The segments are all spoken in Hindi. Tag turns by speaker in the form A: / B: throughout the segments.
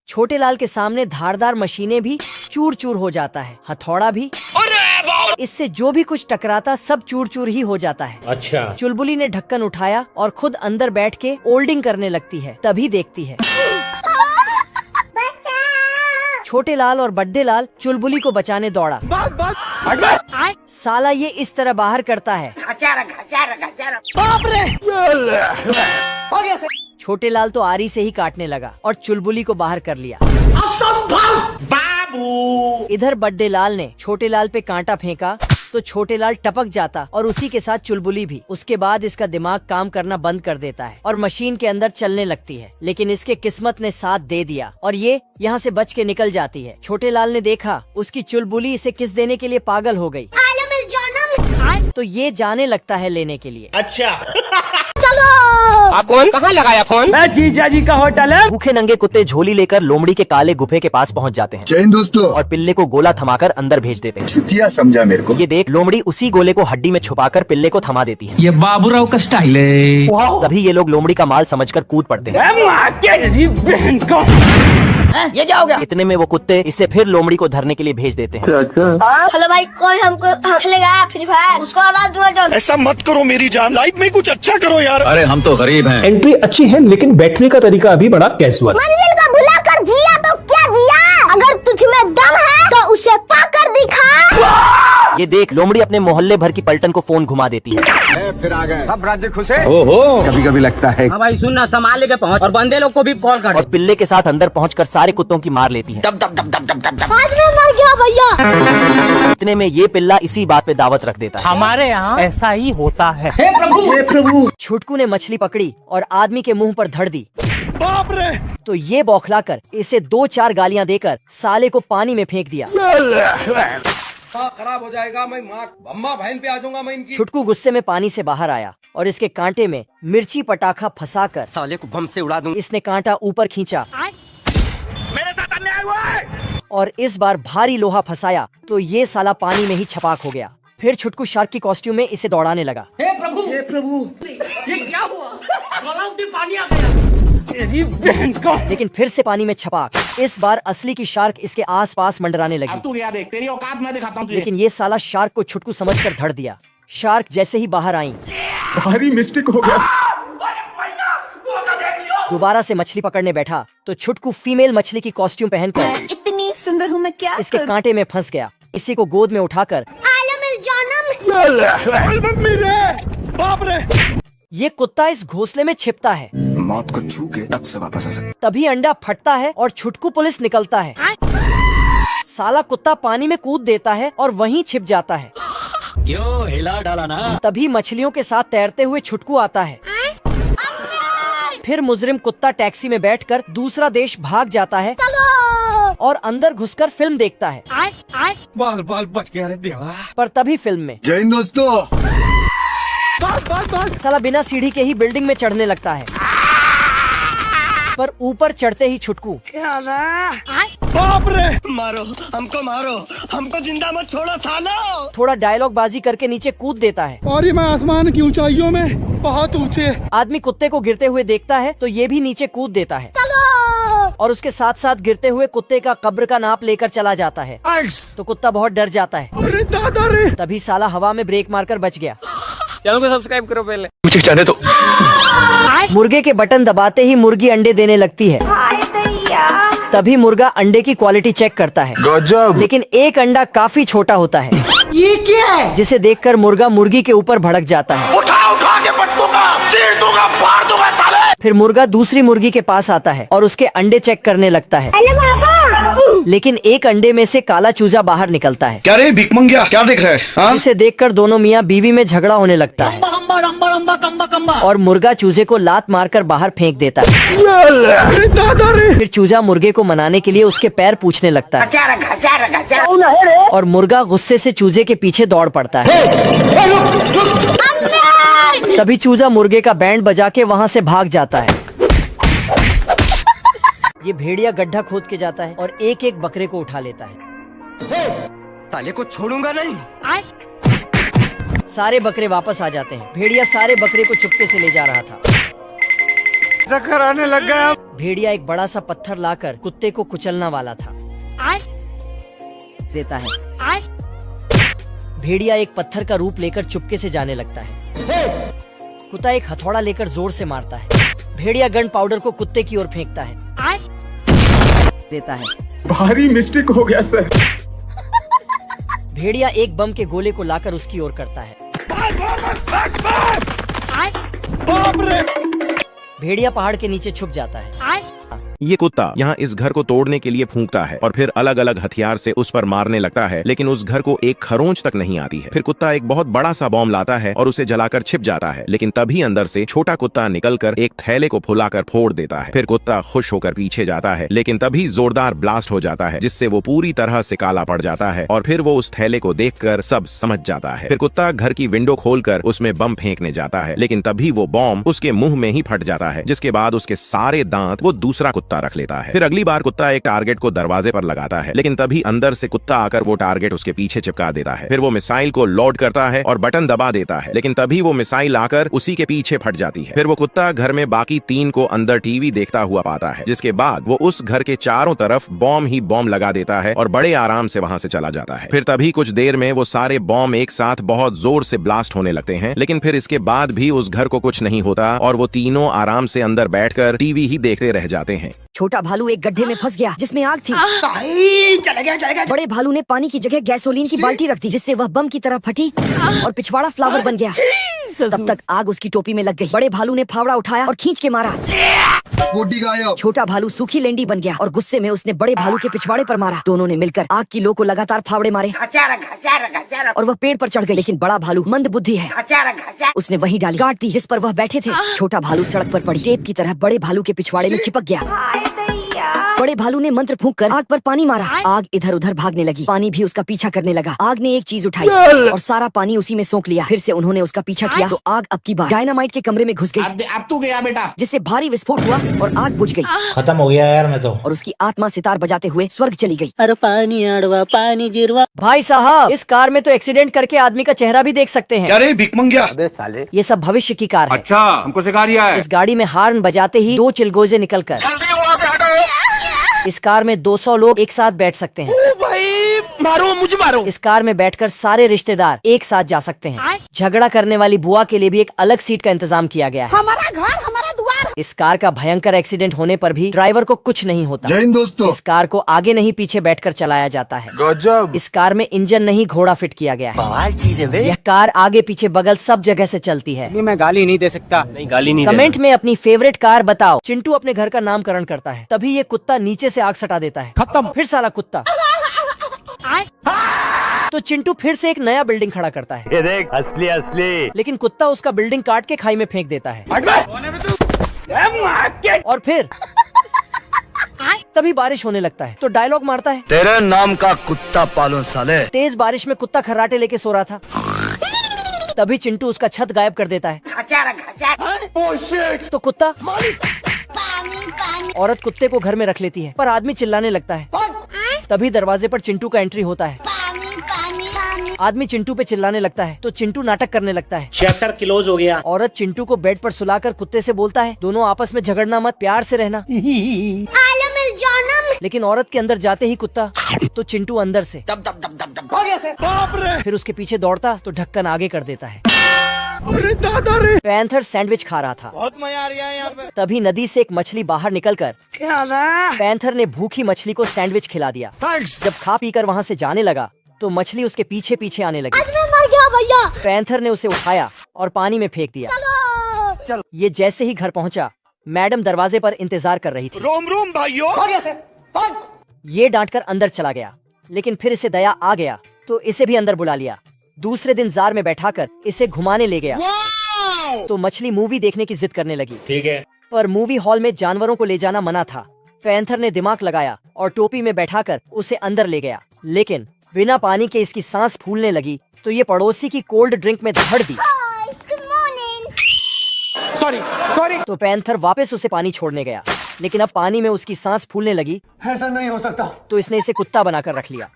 A: छोटे लाल के सामने धारदार मशीनें भी चूर चूर हो जाता है, हथौड़ा भी। इससे जो भी कुछ टकराता सब चूर चूर ही हो जाता है।
B: अच्छा।
A: चुलबुली ने ढक्कन उठाया और खुद अंदर बैठ के ओल्डिंग करने लगती है। तभी देखती है छोटे लाल और बड्डे लाल चुलबुली को बचाने दौड़ा। साला ये इस तरह बाहर करता है। छोटे लाल तो आरी से ही काटने लगा और चुलबुली को बाहर कर लिया। इधर बड्डे लाल ने छोटे लाल पे कांटा फेंका तो छोटे लाल टपक जाता और उसी के साथ चुलबुली भी। उसके बाद इसका दिमाग काम करना बंद कर देता है और मशीन के अंदर चलने लगती है। लेकिन इसके किस्मत ने साथ दे दिया और ये यहाँ से बच के निकल जाती है। छोटे लाल ने देखा उसकी चुलबुली इसे किस देने के लिए पागल हो गई, तो ये जाने लगता है लेने के लिए।
B: अच्छा।
C: आप कौन? कहाँ लगाया फोन?
B: मैं जीजा जी का होटल है।
A: भूखे नंगे कुत्ते झोली लेकर लोमड़ी के काले गुफे के पास पहुंच जाते हैं।
D: जय हिंद दोस्तों।
A: और पिल्ले को गोला थमाकर अंदर भेज देते हैं।
D: छुतिया समझा मेरे को।
A: ये देख लोमड़ी उसी गोले को हड्डी में छुपाकर पिल्ले को थमा देती है।
E: ये बाबूराव का स्टाइल है।
A: तभी ये लोग लोमड़ी का माल समझकर कूद पड़ते हैं।
B: ये क्या हो गया?
A: इतने में वो कुत्ते इसे फिर लोमड़ी को धरने के लिए भेज देते हैं।
F: हेलो भाई, कोई हमको खेलेगा फ्री फायर, उसको आवाज दूंगा।
G: ऐसा मत करो मेरी जान, लाइफ में कुछ अच्छा करो यार।
E: अरे हम तो गरीब हैं।
B: एंट्री अच्छी है लेकिन बैठने का तरीका अभी बड़ा कैजुअल।
F: मंजिल को भुला कर जिया तो क्या जिया, अगर तुझ में दम है तो उसे पाकर दिखा।
A: ये देख लोमड़ी अपने मोहल्ले भर की पलटन को फोन घुमा देती है।
E: फिर आ गए सब राज्य खुश है।
B: ओहो।
E: कभी कभी लगता है।
C: हाँ भाई सुनना, संभाल लेके पहुँच और बंदे लोग को भी कॉल कर।
A: और पिल्ले के साथ अंदर पहुंचकर सारे कुत्तों की मार लेती है।
F: आज मैं मर गया भैया।
A: इतने में ये पिल्ला इसी बात पे दावत रख देता है।
B: हमारे यहाँ ऐसा ही होता है।
C: हे प्रभु।
A: छुटकू ने मछली पकड़ी और आदमी के मुंह पर धर दी।
G: बाप रे।
A: तो ये बौखलाकर इसे 2-4 गालियां देकर साले को पानी में फेंक दिया।
C: खराब हो जाएगा, मैं अम्मा बहन पे आ जाऊंगा मैं इनकी।
A: छुटकू गुस्से में पानी से बाहर आया और इसके कांटे में मिर्ची पटाखा फंसाकर
C: साले को बम से उड़ा दूंगा।
A: इसने कांटा ऊपर खींचा।
G: मेरे साथ अन्याय हुआ है।
A: और इस बार भारी लोहा फंसाया तो ये साला पानी में ही छपाक हो गया। फिर छुटकू शार्क की कॉस्ट्यूम में इसे दौड़ाने लगा।
C: हे प्रभु, ये क्या हुआ? पानी आ गया।
A: लेकिन फिर से पानी में छपाक। इस बार असली की शार्क इसके आसपास मंडराने लगी।
G: तू यार देख, तेरी औकात मैं दिखाता हूँ तुझे।
A: लेकिन ये साला शार्क को छुटकू समझकर धर दिया। शार्क जैसे ही बाहर आई,
G: भारी मिस्टेक हो गया।
A: दोबारा से मछली पकड़ने बैठा तो छुटकू फीमेल मछली की कॉस्ट्यूम पहनकर
F: इतनी सुंदर हूँ मैं, क्या
A: इसके कांटे में फंस गया। इसी को गोद में उठाकर
G: बाप रे।
A: ये कुत्ता इस घोंसले में छिपता है।
E: मौत को छू के टक से वापस आ सकते।
A: तभी अंडा फटता है और छुटकू पुलिस निकलता है। साला कुत्ता पानी में कूद देता है और वहीं छिप जाता है।
E: क्यों हिला डाला ना?
A: तभी मछलियों के साथ तैरते हुए छुटकू आता है। फिर मुजरिम कुत्ता टैक्सी में बैठकर दूसरा देश भाग जाता है और अंदर घुसकर फिल्म देखता है।
B: बाल बाल बच गया रे देवा।
A: पर तभी फिल्म में
D: जय हिंद दोस्तों।
A: साला बिना सीढ़ी के ही बिल्डिंग में चढ़ने लगता है। पर ऊपर चढ़ते ही छुटकू
G: बाप रे।
E: मारो हमको जिंदा मत छोड़ो सालो।
A: थोड़ा डायलॉग बाजी करके नीचे कूद देता है।
G: और मैं आसमान की ऊंचाइयों में बहुत ऊंचे।
A: आदमी कुत्ते को गिरते हुए देखता है तो ये भी नीचे कूद देता है और उसके साथ साथ गिरते हुए कुत्ते का कब्र का नाप लेकर चला जाता है। तो कुत्ता बहुत डर जाता है।
G: अरे दादा रे।
A: तभी साला हवा में ब्रेक मारकर बच गया।
C: चैनल को सब्सक्राइब करो पहले।
E: मुझे जाने दो।
A: मुर्गे के बटन दबाते ही मुर्गी अंडे देने लगती है। तभी मुर्गा अंडे की क्वालिटी चेक करता है।
E: गजब।
A: लेकिन एक अंडा काफी छोटा होता है।
C: ये क्या है?
A: जिसे देखकर मुर्गा मुर्गी के ऊपर भड़क जाता है।
G: उठा के पट दूंगा, चीर दूंगा, फाड़ दूंगा साले।
A: फिर मुर्गा दूसरी मुर्गी के पास आता है और उसके अंडे चेक करने लगता है। लेकिन एक अंडे में से काला चूजा बाहर निकलता है।
E: क्या रे भिख मंगिया, क्या देख रहे हैं?
A: जिसे देखकर दोनों मियाँ बीवी में झगड़ा होने लगता है और मुर्गा चूजे को लात मारकर बाहर फेंक देता है। फिर चूजा मुर्गे को मनाने के लिए उसके पैर पूछने लगता है और मुर्गा गुस्से से चूजे के पीछे दौड़ पड़ता है। तभी चूजा मुर्गे का बैंड बजा के वहाँ से भाग जाता है। ये भेड़िया गड्ढा खोद के जाता है और एक एक बकरे को उठा लेता है।
C: साले को छोड़ूंगा नहीं।
A: सारे बकरे वापस आ जाते हैं। भेड़िया सारे बकरे को चुपके से ले जा रहा था।
G: चक्कर आने लग गया।
A: भेड़िया एक बड़ा सा पत्थर लाकर कुत्ते को कुचलना वाला था। देता है। भेड़िया एक पत्थर का रूप लेकर चुपके से जाने लगता है। कुत्ता एक हथौड़ा लेकर जोर से मारता है। भेड़िया गन पाउडर को कुत्ते की ओर फेंकता है। देता है।
B: भारी मिस्टेक हो गया सर।
A: भेड़िया एक बम के गोले को लाकर उसकी ओर करता है। भेड़िया पहाड़ के नीचे छुप जाता है।
H: ये कुत्ता यहाँ इस घर को तोड़ने के लिए फूंकता है और फिर अलग अलग हथियार से उस पर मारने लगता है, लेकिन उस घर को एक खरोंच तक नहीं आती है। फिर कुत्ता एक बहुत बड़ा सा बॉम्ब लाता है और उसे जलाकर छिप जाता है, लेकिन तभी अंदर से छोटा कुत्ता निकलकर एक थैले को फुलाकर फोड़ देता है। फिर कुत्ता खुश होकर पीछे जाता है, लेकिन तभी जोरदार ब्लास्ट हो जाता है जिससे वो पूरी तरह से काला पड़ जाता है और फिर वो उस थैले को देखकर सब समझ जाता है। फिर कुत्ता घर की विंडो खोलकर उसमें बम फेंकने जाता है, लेकिन तभी वो बॉम्ब उसके मुंह में ही फट जाता है, जिसके बाद उसके सारे दांत वो दूसरा कुत्ता रख लेता है। फिर अगली बार कुत्ता एक टारगेट को दरवाजे पर लगाता है, लेकिन तभी अंदर से कुत्ता आकर वो टारगेट उसके पीछे चिपका देता है। फिर वो मिसाइल को लोड करता है और बटन दबा देता है, लेकिन तभी वो मिसाइल आकर उसी के पीछे फट जाती है। फिर वो कुत्ता घर में बाकी 3 को अंदर टीवी देखता हुआ पाता है, जिसके बाद वो उस घर के चारों तरफ बॉम्ब ही बॉम्ब लगा देता है और बड़े आराम से वहां से चला जाता है। फिर तभी कुछ देर में वो सारे बॉम्ब एक साथ बहुत जोर से ब्लास्ट होने लगते हैं, लेकिन फिर इसके बाद भी उस घर को कुछ नहीं होता और वो तीनों आराम से अंदर बैठकर टीवी ही देखते रह जाते हैं।
I: छोटा भालू एक गड्ढे में फंस गया जिसमें आग थी।
C: चले गया।
I: बड़े भालू ने पानी की जगह गैसोलीन की बाल्टी रख दी, जिससे वह बम की तरह फटी और पिछवाड़ा फ्लावर बन गया। तब तक आग उसकी टोपी में लग गई। बड़े भालू ने फावड़ा उठाया और खींच के मारा।
D: गोटी गायब।
I: छोटा भालू सूखी लेंडी बन गया और गुस्से में उसने बड़े भालू के पिछवाड़े पर मारा। दोनों ने मिलकर आग की लो को लगातार फावड़े मारे और वह पेड़ पर चढ़ गई, लेकिन बड़ा भालू मंद बुद्धि है, उसने वहीं डाली काट दी जिस पर वह बैठे थे। छोटा भालू सड़क पर पड़ी टेप की तरह बड़े भालू के पिछवाड़े में चिपक गया। बड़े भालू ने मंत्र फूंक कर आग पर पानी मारा। आग इधर उधर भागने लगी, पानी भी उसका पीछा करने लगा। आग ने एक चीज उठाई और सारा पानी उसी में सोख लिया। फिर से उन्होंने उसका पीछा किया तो आग अब की बार डायनामाइट के कमरे में घुस गई।
C: अब तू गया बेटा,
I: जिससे भारी विस्फोट हुआ और आग बुझ गई।
B: खत्म हो गया यार मैं तो।
I: और उसकी आत्मा सितार बजाते हुए स्वर्ग चली गई।
J: अरे पानी अड़वा पानी जिरवा।
A: भाई साहब, इस कार में तो एक्सीडेंट करके आदमी का चेहरा भी देख सकते हैं।
G: अरे भिख मंगिया।
B: अबे साले।
A: ये सब भविष्य की कार है।
G: अच्छा, हमको सिखा रिया है।
A: इस गाड़ी में हार्न बजाते ही 2 चिलगोजे निकलकर इस कार में 200 लोग एक साथ बैठ सकते हैं।
G: ओ भाई मारो, मुझे मारो।
A: इस कार में बैठकर सारे रिश्तेदार एक साथ जा सकते हैं। झगड़ा करने वाली बुआ के लिए भी एक अलग सीट का इंतजाम किया गया है।
C: हमारा घर हमारा द्वार।
A: इस कार का भयंकर एक्सीडेंट होने पर भी ड्राइवर को कुछ नहीं होता।
D: जय हिंद दोस्तों।
A: इस कार को आगे नहीं पीछे बैठकर चलाया जाता है।
G: गजब।
A: इस कार में इंजन नहीं घोड़ा फिट किया गया है।
B: बवाल चीज है बे।
A: यह कार आगे पीछे बगल सब जगह से चलती है।
B: मैं गाली नहीं दे सकता। नहीं गाली नहीं।
A: कमेंट में अपनी फेवरेट कार बताओ। चिंटू अपने घर का नामकरण करता है, तभी ये कुत्ता नीचे से आग सटा देता है।
B: खत्म।
A: फिर साला कुत्ता। तो चिंटू फिर से एक नया बिल्डिंग खड़ा करता है।
B: ये देख असली असली।
A: लेकिन कुत्ता उसका बिल्डिंग काट के खाई में फेंक देता है। और फिर तभी बारिश होने लगता है तो डायलॉग मारता है,
E: तेरे नाम का कुत्ता पालो साले।
A: तेज बारिश में कुत्ता खर्राटे लेके सो रहा था। तभी चिंटू उसका छत गायब कर देता है। तो कुत्ता औरत कुत्ते को घर में रख लेती है, पर आदमी चिल्लाने लगता है। तभी दरवाजे पर चिंटू का एंट्री होता है। आदमी चिंटू पे चिल्लाने लगता है तो चिंटू नाटक करने लगता है।
B: चैप्टर क्लोज हो गया।
A: औरत चिंटू को बेड पर सुलाकर कुत्ते से बोलता है, दोनों आपस में झगड़ना मत, प्यार से रहना। लेकिन औरत के अंदर जाते ही कुत्ता तो चिंटू अंदर से फिर उसके पीछे दौड़ता तो ढक्कन आगे कर देता है। पैंथर सैंडविच खा रहा था।
E: बहुत मजा आ रहा है यहाँ पे।
A: तभी नदी से एक मछली बाहर निकलकर पैंथर ने भूखी मछली को सैंडविच खिला दिया। जब खा पीकर वहाँ से जाने लगा तो मछली उसके पीछे पीछे आने लगी।
F: मर गया भैया।
A: पैंथर ने उसे उठाया और पानी में फेंक दिया। ये जैसे ही घर पहुँचा, मैडम दरवाजे पर इंतजार कर रही थी।
E: रोम रोम भाइयों।
A: ये डांटकर अंदर चला गया, लेकिन फिर इसे दया आ गया तो इसे भी अंदर बुला लिया। दूसरे दिन जार में बैठाकर इसे घुमाने ले गया तो मछली मूवी देखने की जिद करने लगी।
B: ठीक है।
A: पर मूवी हॉल में जानवरों को ले जाना मना था। पैंथर ने दिमाग लगाया और टोपी में बैठाकर उसे अंदर ले गया, लेकिन बिना पानी के इसकी सांस फूलने लगी तो ये पड़ोसी की कोल्ड ड्रिंक में धड़ दी।
B: सॉरी।
A: तो पैंथर वापस उसे पानी छोड़ने गया, लेकिन अब पानी में उसकी सांस फूलने लगी।
B: ऐसा नहीं हो सकता।
A: तो इसने इसे कुत्ता बनाकर रख लिया।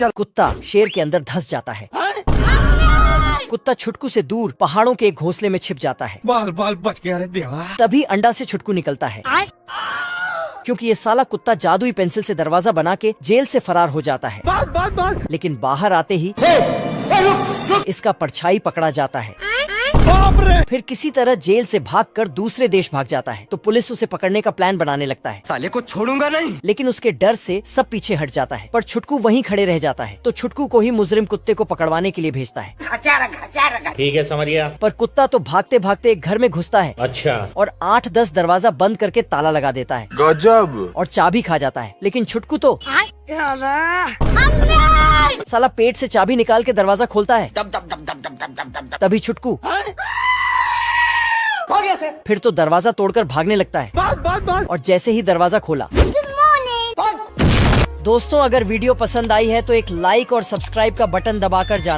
A: कुत्ता शेर के अंदर धंस जाता है। कुत्ता छुटकू से दूर पहाड़ों के एक घोंसले में छिप जाता है।
B: बाल बाल बच गया रे देवा।
A: तभी अंडा से छुटकू निकलता है, क्योंकि ये साला कुत्ता जादुई पेंसिल से दरवाजा बना के जेल से फरार हो जाता है। लेकिन बाहर आते ही इसका परछाई पकड़ा जाता है। फिर किसी तरह जेल से भागकर दूसरे देश भाग जाता है। तो पुलिस उसे पकड़ने का प्लान बनाने लगता है।
E: साले को छोड़ूंगा नहीं।
A: लेकिन उसके डर से सब पीछे हट जाता है, पर छुटकू वहीं खड़े रह जाता है। तो छुटकू को ही मुजरिम कुत्ते को पकड़वाने के लिए भेजता है।
B: ठीक है समझ गया।
A: पर कुत्ता तो भागते भागते एक घर में घुसता है।
B: अच्छा।
A: और 8-10 दरवाजा बंद करके ताला लगा देता है।
G: गजब।
A: और चाबी खा जाता है। लेकिन छुटकू तो साला पेट से चाबी निकाल के दरवाजा खोलता है। तभी छुटकू फिर तो दरवाजा तोड़कर भागने लगता है। और जैसे ही दरवाजा खोला, दोस्तों अगर वीडियो पसंद आई है तो एक लाइक और सब्सक्राइब का बटन दबाकर जाना।